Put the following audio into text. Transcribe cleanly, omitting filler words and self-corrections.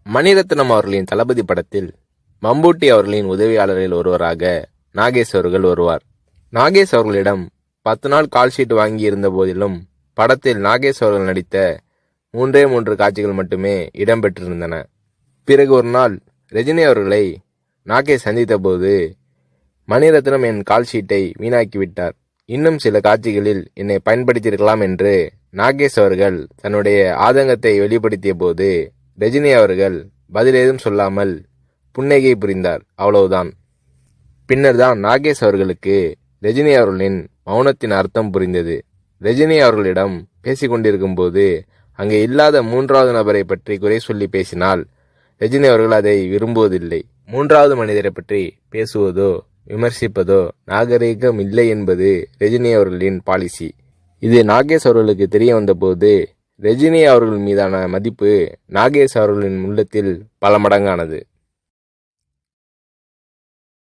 மணிரத்னம் அவர்களின் தளபதி படத்தில் மம்பூட்டி அவர்களின் உதவியாளரில் ஒருவராக நாகேஷ் அவர்கள் வருவார். நாகேஷ் அவர்களிடம் 10 நாள் கால்ஷீட் வாங்கி இருந்த போதிலும் படத்தில் நாகேஷ் அவர்கள் நடித்த 3 காட்சிகள் மட்டுமே இடம்பெற்றிருந்தன. பிறகு ஒரு நாள் ரஜினி அவர்களை நாகேஷ் சந்தித்த போது, மணிரத்னம் என் கால்ஷீட்டை வீணாக்கிவிட்டார், இன்னும் சில காட்சிகளில் என்னை பயன்படுத்தியிருக்கலாம் என்று நாகேஷ் அவர்கள் தன்னுடைய ஆதங்கத்தை வெளிப்படுத்திய போது, ரஜினி அவர்கள் பதிலேதும் சொல்லாமல் புன்னகை புரிந்தார். அவ்வளவுதான். பின்னர் தான் நாகேஷ் அவர்களுக்கு ரஜினி அவர்களின் மௌனத்தின் அர்த்தம் புரிந்தது. ரஜினி அவர்களிடம் பேசிக்கொண்டிருக்கும் போது அங்கே இல்லாத 3வது நபரை பற்றி குறை சொல்லி பேசினால் ரஜினி அவர்கள் அதை விரும்புவதில்லை. 3வது மனிதரை பற்றி பேசுவதோ விமர்சிப்பதோ நாகரீகம் இல்லை என்பது ரஜினி அவர்களின் பாலிசி. இது நாகேஷ் அவர்களுக்கு தெரிய வந்தபோது ரஜினி அவர்கள் மீதான மதிப்பு நாகேஷ் அவர்களின் உள்ளத்தில் பல மடங்கானது.